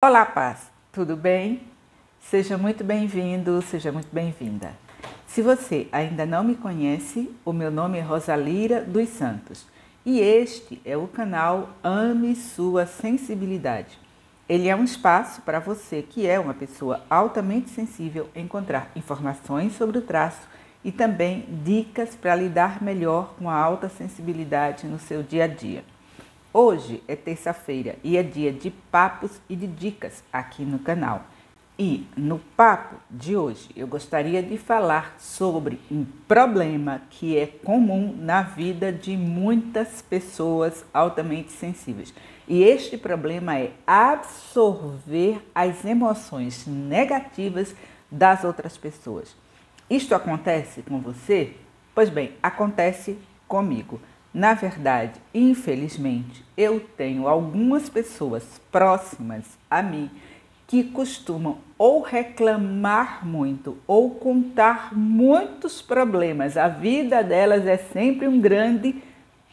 Olá, paz, tudo bem? Seja muito bem-vindo, seja muito bem-vinda. Se você ainda não me conhece, o meu nome é Rosalira dos Santos e este é o canal Ame Sua Sensibilidade. Ele é um espaço para você que é uma pessoa altamente sensível encontrar informações sobre o traço e também dicas para lidar melhor com a alta sensibilidade no seu dia a dia. Hoje é terça-feira e é dia de papos e de dicas aqui no canal. E no papo de hoje eu gostaria de falar sobre um problema que é comum na vida de muitas pessoas altamente sensíveis. E este problema é absorver as emoções negativas das outras pessoas. Isto acontece com você? Pois bem, acontece comigo. Na verdade, infelizmente, eu tenho algumas pessoas próximas a mim que costumam ou reclamar muito ou contar muitos problemas. A vida delas é sempre um grande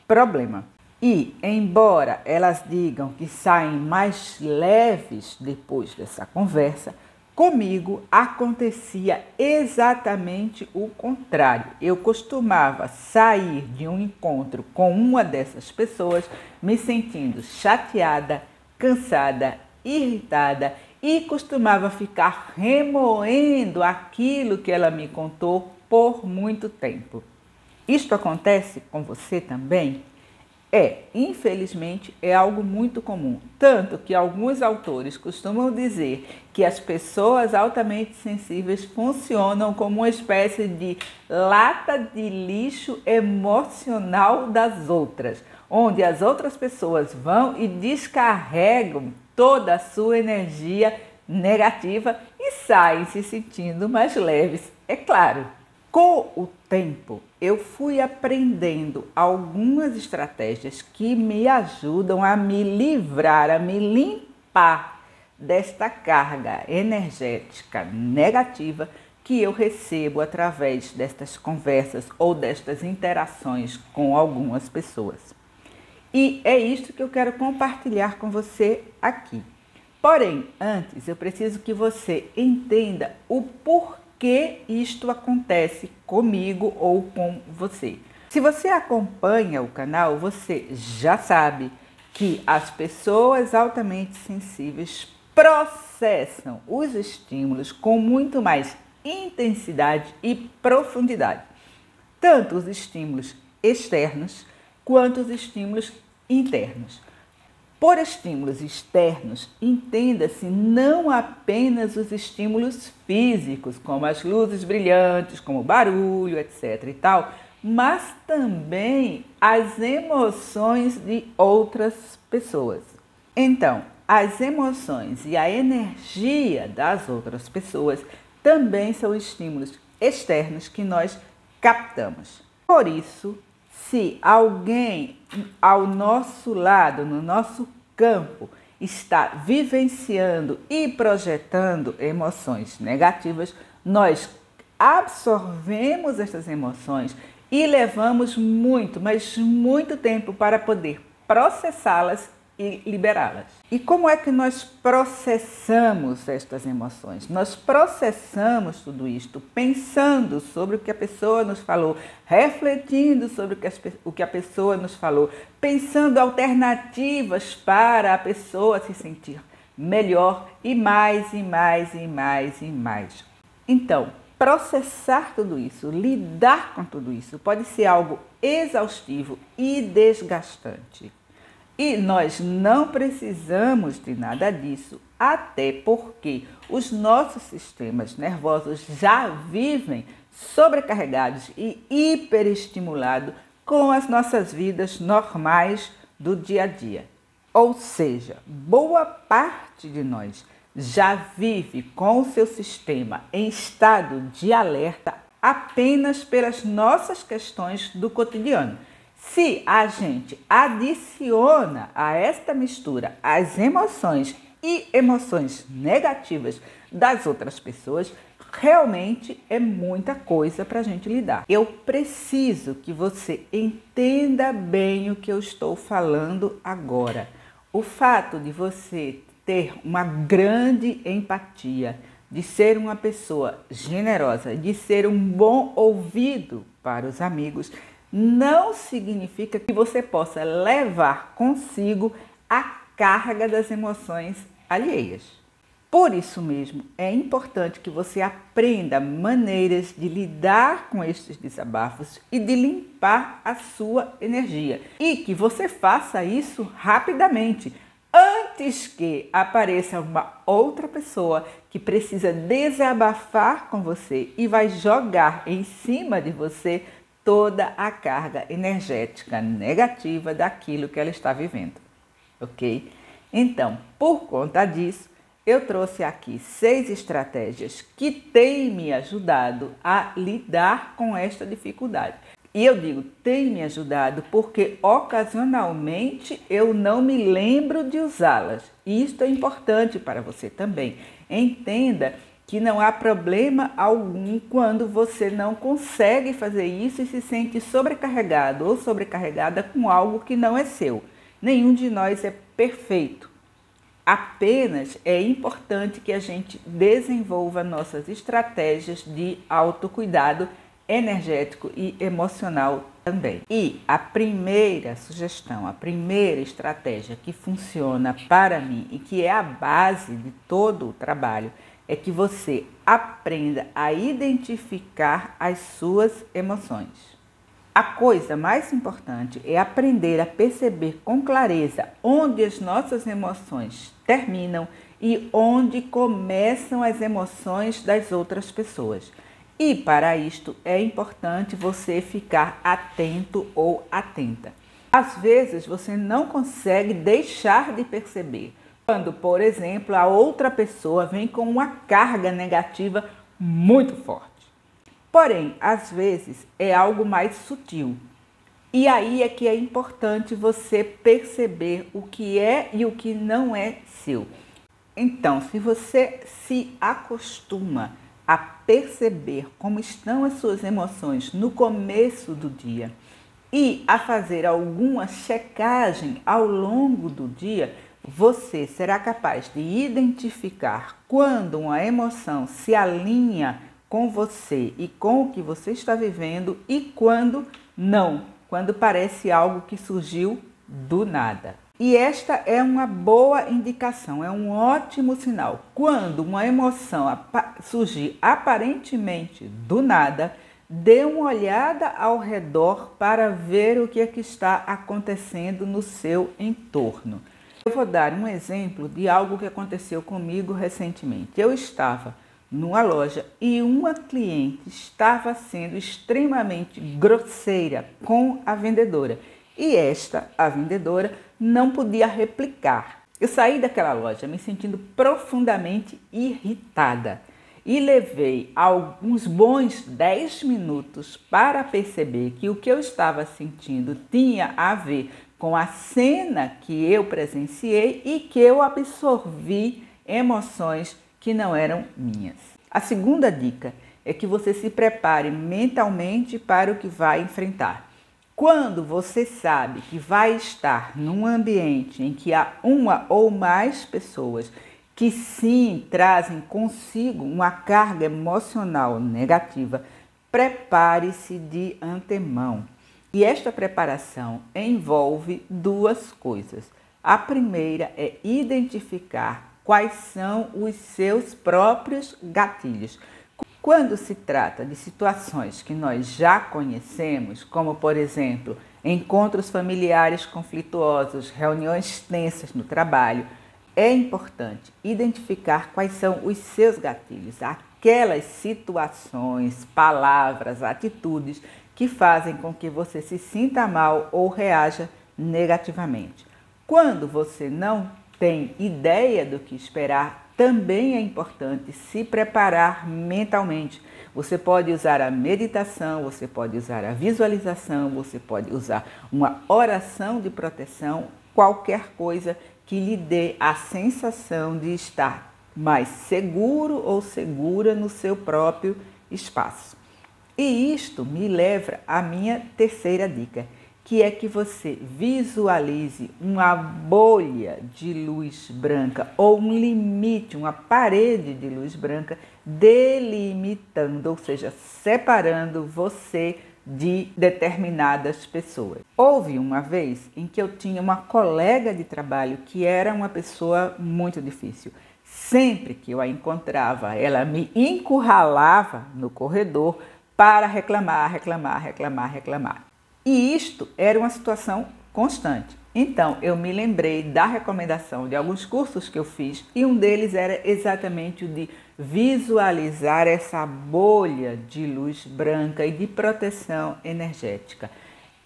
problema. E, embora elas digam que saem mais leves depois dessa conversa, comigo acontecia exatamente o contrário. Eu costumava sair de um encontro com uma dessas pessoas me sentindo chateada, cansada, irritada e costumava ficar remoendo aquilo que ela me contou por muito tempo. Isto acontece com você também? Infelizmente, é algo muito comum, tanto que alguns autores costumam dizer que as pessoas altamente sensíveis funcionam como uma espécie de lata de lixo emocional das outras, onde as outras pessoas vão e descarregam toda a sua energia negativa e saem se sentindo mais leves, é claro. Com o tempo, eu fui aprendendo algumas estratégias que me ajudam a me livrar, a me limpar desta carga energética negativa que eu recebo através destas conversas ou destas interações com algumas pessoas. E é isto que eu quero compartilhar com você aqui. Porém, antes eu preciso que você entenda o porquê que isto acontece comigo ou com você. Se você acompanha o canal, você já sabe que as pessoas altamente sensíveis processam os estímulos com muito mais intensidade e profundidade, tanto os estímulos externos quanto os estímulos internos. Por estímulos externos, entenda-se não apenas os estímulos físicos, como as luzes brilhantes, como o barulho, etc. e tal, mas também as emoções de outras pessoas. Então, as emoções e a energia das outras pessoas também são estímulos externos que nós captamos. Por isso, se alguém ao nosso lado, no nosso campo, está vivenciando e projetando emoções negativas, nós absorvemos essas emoções e levamos muito, mas muito tempo para poder processá-las e liberá-las. E como é que nós processamos estas emoções? Nós processamos tudo isto pensando sobre o que a pessoa nos falou, refletindo sobre o que a pessoa nos falou, pensando alternativas para a pessoa se sentir melhor e mais e mais e mais e mais. Então, processar tudo isso, lidar com tudo isso pode ser algo exaustivo e desgastante. E nós não precisamos de nada disso, até porque os nossos sistemas nervosos já vivem sobrecarregados e hiperestimulados com as nossas vidas normais do dia a dia. Ou seja, boa parte de nós já vive com o seu sistema em estado de alerta apenas pelas nossas questões do cotidiano. Se a gente adiciona a esta mistura as emoções e emoções negativas das outras pessoas, realmente é muita coisa para a gente lidar. Eu preciso que você entenda bem o que eu estou falando agora. O fato de você ter uma grande empatia, de ser uma pessoa generosa, de ser um bom ouvido para os amigos, não significa que você possa levar consigo a carga das emoções alheias. Por isso mesmo, é importante que você aprenda maneiras de lidar com estes desabafos e de limpar a sua energia. E que você faça isso rapidamente, antes que apareça uma outra pessoa que precisa desabafar com você e vai jogar em cima de você toda a carga energética negativa daquilo que ela está vivendo, ok? Então, por conta disso, eu trouxe aqui 6 estratégias que têm me ajudado a lidar com esta dificuldade. E eu digo, tem me ajudado porque ocasionalmente eu não me lembro de usá-las. E isto é importante para você também. Entenda que não há problema algum quando você não consegue fazer isso e se sente sobrecarregado ou sobrecarregada com algo que não é seu. Nenhum de nós é perfeito. Apenas é importante que a gente desenvolva nossas estratégias de autocuidado energético e emocional também. E a primeira sugestão, a primeira estratégia que funciona para mim e que é a base de todo o trabalho é que você aprenda a identificar as suas emoções. A coisa mais importante é aprender a perceber com clareza onde as nossas emoções terminam e onde começam as emoções das outras pessoas. E para isto é importante você ficar atento ou atenta. Às vezes você não consegue deixar de perceber quando, por exemplo, a outra pessoa vem com uma carga negativa muito forte. Porém, às vezes é algo mais sutil. E aí é que é importante você perceber o que é e o que não é seu. Então, se você se acostuma a perceber como estão as suas emoções no começo do dia e a fazer alguma checagem ao longo do dia, você será capaz de identificar quando uma emoção se alinha com você e com o que você está vivendo e quando não, quando parece algo que surgiu do nada. E esta é uma boa indicação, é um ótimo sinal. Quando uma emoção surgir aparentemente do nada, dê uma olhada ao redor para ver o que é que está acontecendo no seu entorno. Eu vou dar um exemplo de algo que aconteceu comigo recentemente. Eu estava numa loja e uma cliente estava sendo extremamente grosseira com a vendedora. E a vendedora, não podia replicar. Eu saí daquela loja me sentindo profundamente irritada e levei alguns bons 10 minutos para perceber que o que eu estava sentindo tinha a ver com a cena que eu presenciei e que eu absorvi emoções que não eram minhas. A segunda dica é que você se prepare mentalmente para o que vai enfrentar. Quando você sabe que vai estar num ambiente em que há uma ou mais pessoas que sim trazem consigo uma carga emocional negativa, prepare-se de antemão. E esta preparação envolve 2 coisas. A primeira é identificar quais são os seus próprios gatilhos. Quando se trata de situações que nós já conhecemos, como por exemplo, encontros familiares conflituosos, reuniões tensas no trabalho, é importante identificar quais são os seus gatilhos, aquelas situações, palavras, atitudes que fazem com que você se sinta mal ou reaja negativamente. Quando você não tem ideia do que esperar, também é importante se preparar mentalmente. Você pode usar a meditação, você pode usar a visualização, você pode usar uma oração de proteção, qualquer coisa que lhe dê a sensação de estar mais seguro ou segura no seu próprio espaço. E isto me leva à minha terceira dica, que é que você visualize uma bolha de luz branca ou um limite, uma parede de luz branca delimitando, ou seja, separando você de determinadas pessoas. Houve uma vez em que eu tinha uma colega de trabalho que era uma pessoa muito difícil. Sempre que eu a encontrava, ela me encurralava no corredor para reclamar. E isto era uma situação constante. Então, eu me lembrei da recomendação de alguns cursos que eu fiz e um deles era exatamente o de visualizar essa bolha de luz branca e de proteção energética.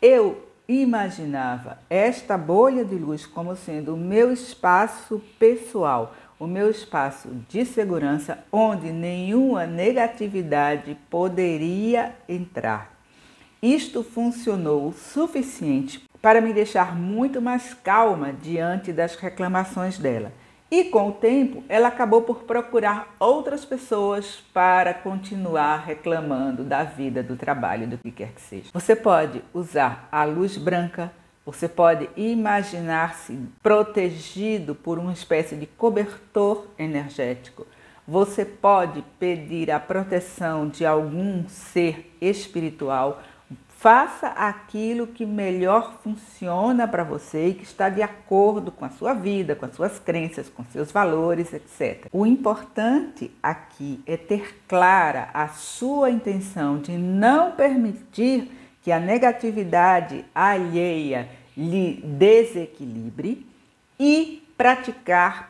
Eu imaginava esta bolha de luz como sendo o meu espaço pessoal, o meu espaço de segurança, onde nenhuma negatividade poderia entrar. Isto funcionou o suficiente para me deixar muito mais calma diante das reclamações dela. E com o tempo, ela acabou por procurar outras pessoas para continuar reclamando da vida, do trabalho, do que quer que seja. Você pode usar a luz branca, você pode imaginar-se protegido por uma espécie de cobertor energético. Você pode pedir a proteção de algum ser espiritual. Faça aquilo que melhor funciona para você e que está de acordo com a sua vida, com as suas crenças, com seus valores, etc. O importante aqui é ter clara a sua intenção de não permitir que a negatividade alheia lhe desequilibre e praticar.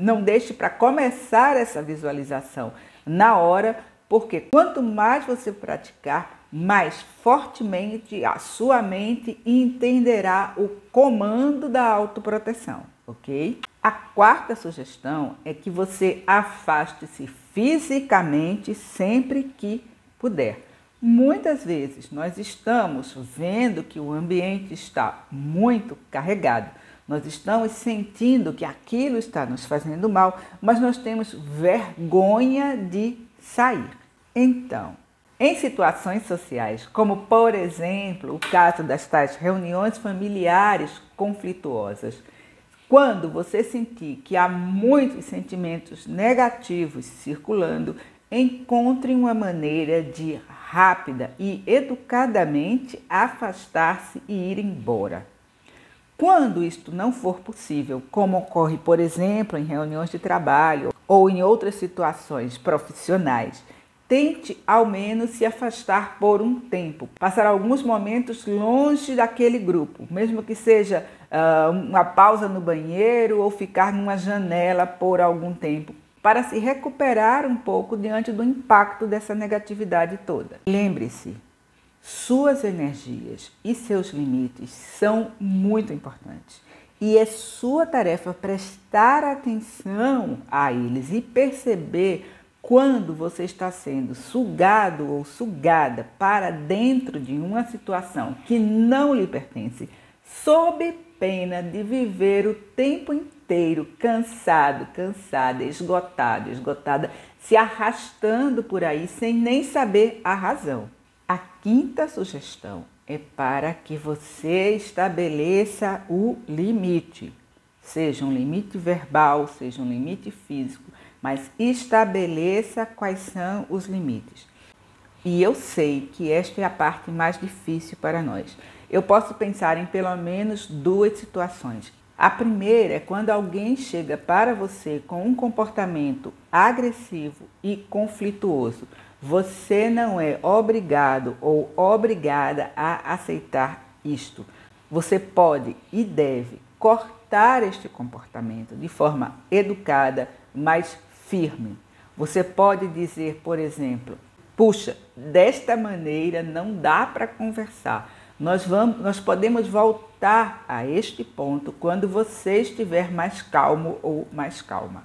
Não deixe para começar essa visualização na hora, porque quanto mais você praticar, mais fortemente a sua mente entenderá o comando da autoproteção, ok? A quarta sugestão é que você afaste-se fisicamente sempre que puder. Muitas vezes nós estamos vendo que o ambiente está muito carregado, nós estamos sentindo que aquilo está nos fazendo mal, mas nós temos vergonha de sair. Então, em situações sociais, como por exemplo o caso das tais reuniões familiares conflituosas, quando você sentir que há muitos sentimentos negativos circulando, encontre uma maneira de rápida e educadamente afastar-se e ir embora. Quando isto não for possível, como ocorre, por exemplo, em reuniões de trabalho ou em outras situações profissionais, tente ao menos se afastar por um tempo, passar alguns momentos longe daquele grupo, mesmo que seja uma pausa no banheiro ou ficar numa janela por algum tempo, para se recuperar um pouco diante do impacto dessa negatividade toda. Lembre-se, suas energias e seus limites são muito importantes e é sua tarefa prestar atenção a eles e perceber quando você está sendo sugado ou sugada para dentro de uma situação que não lhe pertence, sob pena de viver o tempo inteiro cansado, cansada, esgotada, se arrastando por aí sem nem saber a razão. A quinta sugestão é para que você estabeleça o limite, seja um limite verbal, seja um limite físico, mas estabeleça quais são os limites. E eu sei que esta é a parte mais difícil para nós. Eu posso pensar em pelo menos duas situações. A primeira é quando alguém chega para você com um comportamento agressivo e conflituoso. Você não é obrigado ou obrigada a aceitar isto. Você pode e deve cortar este comportamento de forma educada, mas firme. Você pode dizer, por exemplo, puxa, desta maneira não dá para conversar. Nós podemos voltar a este ponto quando você estiver mais calmo ou mais calma.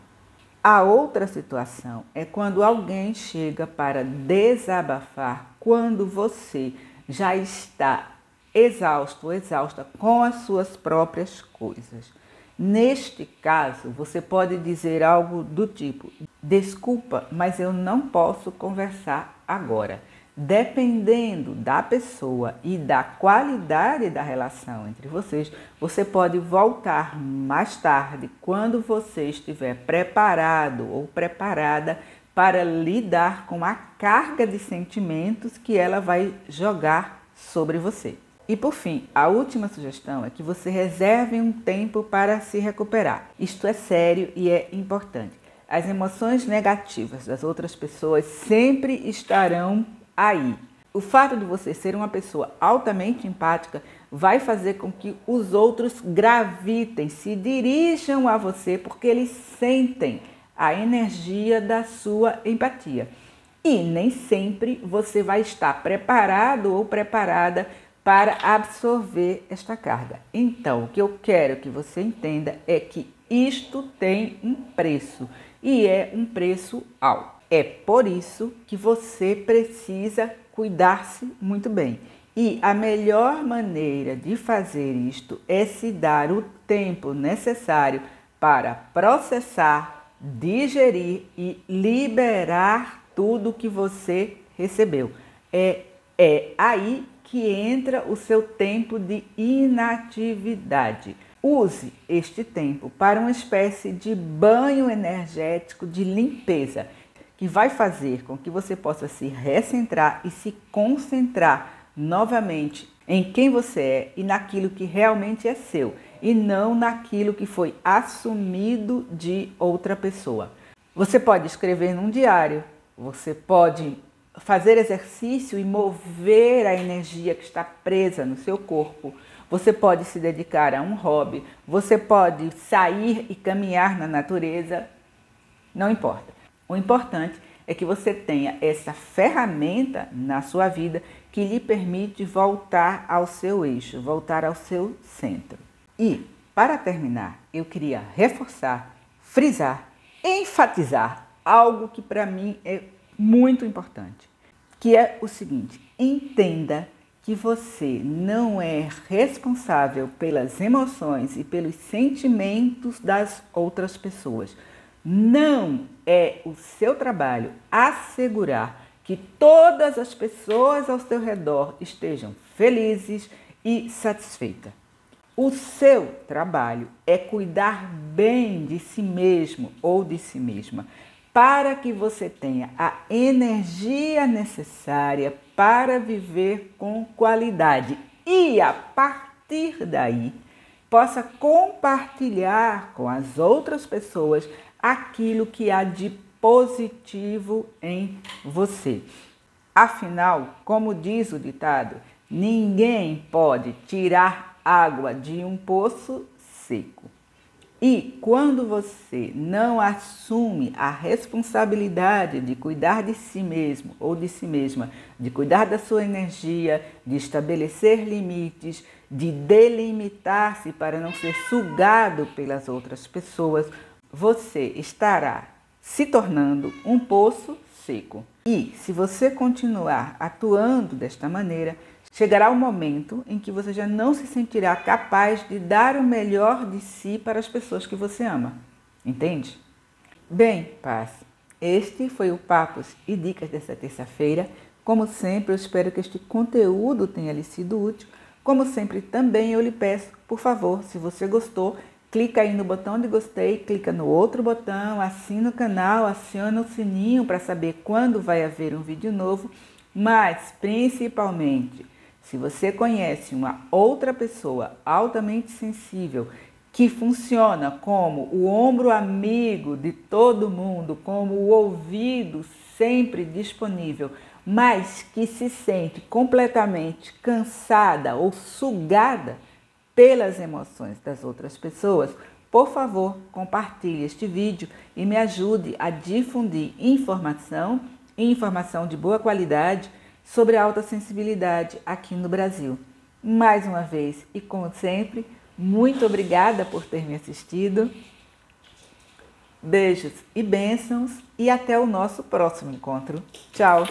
A outra situação é quando alguém chega para desabafar quando você já está exausto ou exausta com as suas próprias coisas. Neste caso, você pode dizer algo do tipo: desculpa, mas eu não posso conversar agora. Dependendo da pessoa e da qualidade da relação entre vocês, você pode voltar mais tarde, quando você estiver preparado ou preparada para lidar com a carga de sentimentos que ela vai jogar sobre você. E por fim, a última sugestão é que você reserve um tempo para se recuperar. Isto é sério e é importante. As emoções negativas das outras pessoas sempre estarão aí. O fato de você ser uma pessoa altamente empática vai fazer com que os outros gravitem, se dirijam a você, porque eles sentem a energia da sua empatia. E nem sempre você vai estar preparado ou preparada para absorver esta carga. Então, o que eu quero que você entenda é que isto tem um preço e é um preço alto. É por isso que você precisa cuidar-se muito bem. E a melhor maneira de fazer isto é se dar o tempo necessário para processar, digerir e liberar tudo que você recebeu. É aí que entra o seu tempo de inatividade. Use este tempo para uma espécie de banho energético de limpeza, que vai fazer com que você possa se recentrar e se concentrar novamente em quem você é e naquilo que realmente é seu, e não naquilo que foi assumido de outra pessoa. Você pode escrever num diário, você pode fazer exercício e mover a energia que está presa no seu corpo. Você pode se dedicar a um hobby, você pode sair e caminhar na natureza, não importa. O importante é que você tenha essa ferramenta na sua vida que lhe permite voltar ao seu eixo, voltar ao seu centro. E, para terminar, eu queria reforçar, frisar, enfatizar algo que para mim é muito importante, que é o seguinte: entenda que você não é responsável pelas emoções e pelos sentimentos das outras pessoas. Não é o seu trabalho assegurar que todas as pessoas ao seu redor estejam felizes e satisfeitas. O seu trabalho é cuidar bem de si mesmo ou de si mesma, para que você tenha a energia necessária para viver com qualidade e, a partir daí, possa compartilhar com as outras pessoas aquilo que há de positivo em você. Afinal, como diz o ditado, ninguém pode tirar água de um poço seco. E quando você não assume a responsabilidade de cuidar de si mesmo ou de si mesma, de cuidar da sua energia, de estabelecer limites, de delimitar-se para não ser sugado pelas outras pessoas, você estará se tornando um poço seco. E se você continuar atuando desta maneira, chegará o momento em que você já não se sentirá capaz de dar o melhor de si para as pessoas que você ama. Entende? Bem, paz, este foi o Papos e Dicas dessa terça-feira. Como sempre, eu espero que este conteúdo tenha lhe sido útil. Como sempre, também eu lhe peço, por favor, se você gostou, clica aí no botão de gostei, clica no outro botão, assina o canal, aciona o sininho para saber quando vai haver um vídeo novo. Mas, principalmente, se você conhece uma outra pessoa altamente sensível que funciona como o ombro amigo de todo mundo, como o ouvido sempre disponível, mas que se sente completamente cansada ou sugada pelas emoções das outras pessoas, por favor, compartilhe este vídeo e me ajude a difundir informação de boa qualidade sobre a alta sensibilidade aqui no Brasil. Mais uma vez e como sempre, muito obrigada por ter me assistido. Beijos e bênçãos e até o nosso próximo encontro. Tchau!